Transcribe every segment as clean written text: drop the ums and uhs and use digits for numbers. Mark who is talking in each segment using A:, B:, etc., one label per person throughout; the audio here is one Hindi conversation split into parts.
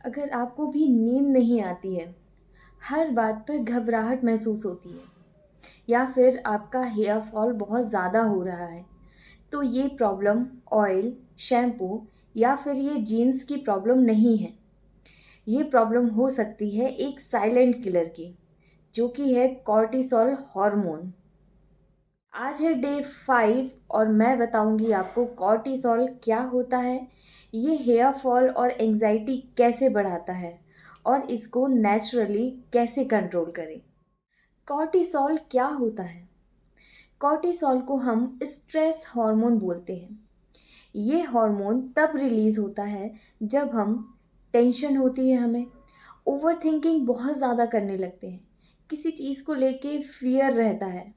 A: अगर आपको भी नींद नहीं आती है, हर बात पर घबराहट महसूस होती है, या फिर आपका हेयर फॉल बहुत ज़्यादा हो रहा है, तो ये प्रॉब्लम ऑयल, शैम्पू या फिर ये जीन्स की प्रॉब्लम नहीं है। ये प्रॉब्लम हो सकती है एक साइलेंट किलर की, जो कि है कॉर्टिसोल हार्मोन। आज है डे 5 और मैं बताऊंगी आपको कॉर्टिसोल क्या होता है, ये हेयर फॉल और एंजाइटी कैसे बढ़ाता है और इसको नेचुरली कैसे कंट्रोल करें। कॉर्टिसोल क्या होता है? कॉर्टिसोल को हम स्ट्रेस हार्मोन बोलते हैं। ये हार्मोन तब रिलीज होता है जब हम टेंशन होती है, हमें ओवर थिंकिंग बहुत ज़्यादा करने लगते हैं, किसी चीज़ को लेके फियर रहता है,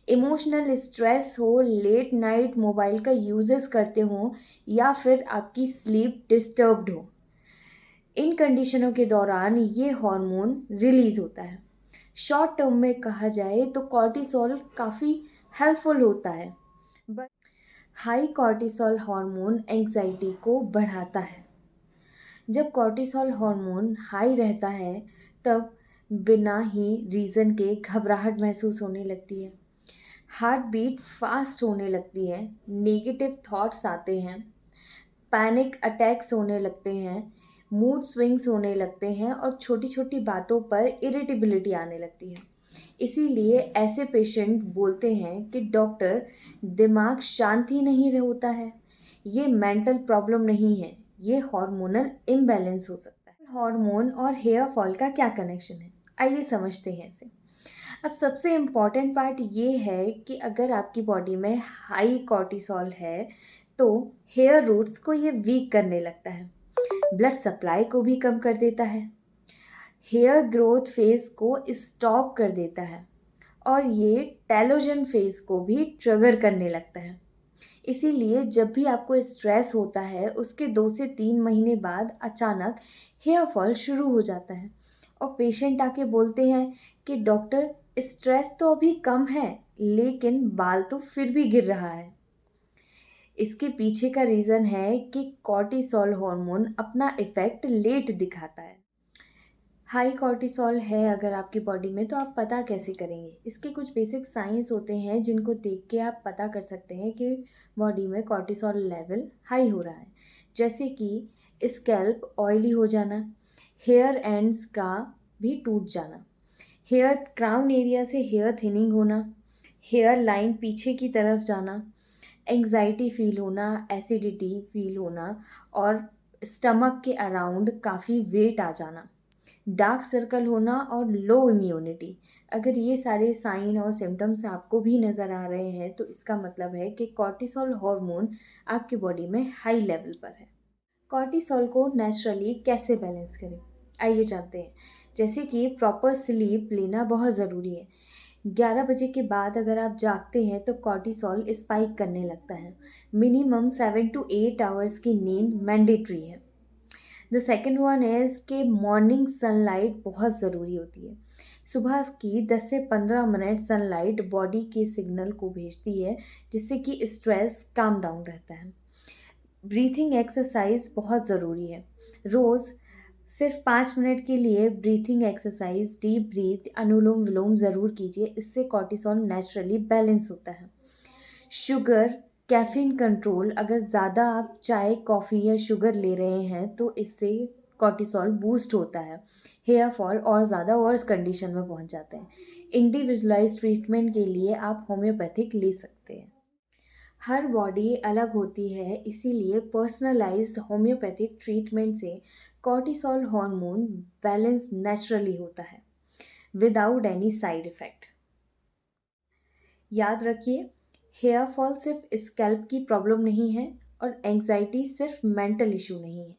A: इमोशनल स्ट्रेस हो, लेट नाइट मोबाइल का यूजेस करते हो, या फिर आपकी स्लीप डिस्टर्ब्ड हो। इन कंडीशनों के दौरान ये हार्मोन रिलीज होता है। शॉर्ट टर्म में कहा जाए तो कॉर्टिसोल काफ़ी हेल्पफुल होता है, but high cortisol hormone anxiety को बढ़ाता है। जब कॉर्टिसोल हार्मोन हाई रहता है तब बिना ही रीज़न के घबराहट महसूस होने लगती है, हार्ट बीट फास्ट होने लगती है, नेगेटिव थॉट्स आते हैं, पैनिक अटैक्स होने लगते हैं, मूड स्विंग्स होने लगते हैं और छोटी छोटी बातों पर इरिटेबिलिटी आने लगती है। इसीलिए ऐसे पेशेंट बोलते हैं कि डॉक्टर, दिमाग शांति नहीं होता है, ये मेंटल प्रॉब्लम नहीं है, ये हार्मोनल इम्बैलेंस हो सकता है। हार्मोन और हेयर फॉल का क्या कनेक्शन है, आइए समझते हैं इसे। अब सबसे इम्पॉर्टेंट पार्ट ये है कि अगर आपकी बॉडी में हाई कॉर्टिसोल है तो हेयर रूट्स को ये वीक करने लगता है, ब्लड सप्लाई को भी कम कर देता है, हेयर ग्रोथ फेज को स्टॉप कर देता है और ये टेलोजन फेज को भी ट्रिगर करने लगता है। इसीलिए जब भी आपको स्ट्रेस होता है उसके 2 से 3 महीने बाद अचानक हेयर फॉल शुरू हो जाता है और पेशेंट आके बोलते हैं कि डॉक्टर, स्ट्रेस तो अभी कम है लेकिन बाल तो फिर भी गिर रहा है। इसके पीछे का रीज़न है कि कॉर्टिसोल हार्मोन अपना इफ़ेक्ट लेट दिखाता है। हाई कॉर्टिसोल है अगर आपकी बॉडी में तो आप पता कैसे करेंगे? इसके कुछ बेसिक साइंस होते हैं जिनको देख के आप पता कर सकते हैं कि बॉडी में कॉर्टिसोल लेवल हाई हो रहा है। जैसे कि स्कैल्प ऑयली हो जाना, हेयर एंड्स का भी टूट जाना, हेयर क्राउन एरिया से हेयर थिनिंग होना, हेयर लाइन पीछे की तरफ जाना, एंग्जाइटी फील होना, एसिडिटी फील होना और स्टमक के अराउंड काफ़ी वेट आ जाना, डार्क सर्कल होना और लो इम्यूनिटी। अगर ये सारे साइन और सिम्टम्स आपको भी नज़र आ रहे हैं तो इसका मतलब है कि कॉर्टिसोल हार्मोन आपकी बॉडी में हाई लेवल पर है। कॉर्टिसोल को नेचुरली कैसे बैलेंस करें, आइए जानते हैं। जैसे कि प्रॉपर स्लीप लेना बहुत ज़रूरी है। 11 बजे के बाद अगर आप जागते हैं तो कॉर्टिसोल स्पाइक करने लगता है। मिनिमम 7 to 8 आवर्स की नींद मैंडेटरी है। द सेकेंड वन इज़ कि मॉर्निंग सनलाइट बहुत ज़रूरी होती है। सुबह की 10 से 15 मिनट सनलाइट बॉडी के सिग्नल को भेजती है जिससे कि स्ट्रेस काम डाउन रहता है। ब्रीथिंग एक्सरसाइज बहुत ज़रूरी है। रोज़ सिर्फ 5 मिनट के लिए ब्रीथिंग एक्सरसाइज, डीप ब्रीथ, अनुलोम विलोम ज़रूर कीजिए, इससे कॉर्टिसोल नेचुरली बैलेंस होता है। शुगर, कैफ़ीन कंट्रोल, अगर ज़्यादा आप चाय, कॉफ़ी या शुगर ले रहे हैं तो इससे कॉर्टिसोल बूस्ट होता है, हेयर फॉल और ज़्यादा वर्स कंडीशन में पहुंच जाते हैं। इंडिविजुअलाइज ट्रीटमेंट के लिए आप होम्योपैथिक ले सकते हैं। हर बॉडी अलग होती है, इसीलिए पर्सनलाइज्ड होम्योपैथिक ट्रीटमेंट से कॉर्टिसोल हार्मोन बैलेंस नेचुरली होता है विदाउट एनी साइड इफ़ेक्ट। याद रखिए, हेयर फॉल सिर्फ स्कैल्प की प्रॉब्लम नहीं है और एंग्जाइटी सिर्फ मेंटल इशू नहीं है,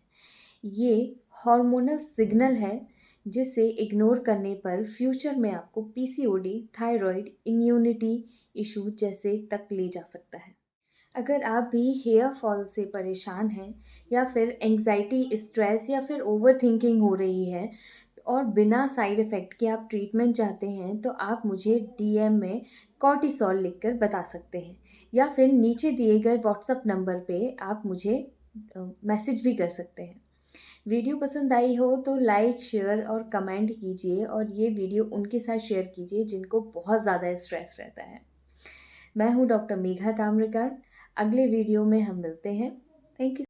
A: ये हार्मोनल सिग्नल है जिसे इग्नोर करने पर फ्यूचर में आपको पीसीओडी, थायराइड, इम्यूनिटी इशू जैसे तक ले जा सकता है। अगर आप भी हेयर फॉल से परेशान हैं या फिर एंग्जाइटी, स्ट्रेस या फिर ओवर थिंकिंग हो रही है और बिना साइड इफ़ेक्ट के आप ट्रीटमेंट चाहते हैं तो आप मुझे डीएम में कॉर्टिसोल लिखकर बता सकते हैं या फिर नीचे दिए गए व्हाट्सएप नंबर पे आप मुझे मैसेज भी कर सकते हैं। वीडियो पसंद आई हो तो लाइक, शेयर और कमेंट कीजिए और ये वीडियो उनके साथ शेयर कीजिए जिनको बहुत ज़्यादा स्ट्रेस रहता है। मैं हूँ डॉक्टर मेघा ताम्रकार। अगले वीडियो में हम मिलते हैं। Thank you.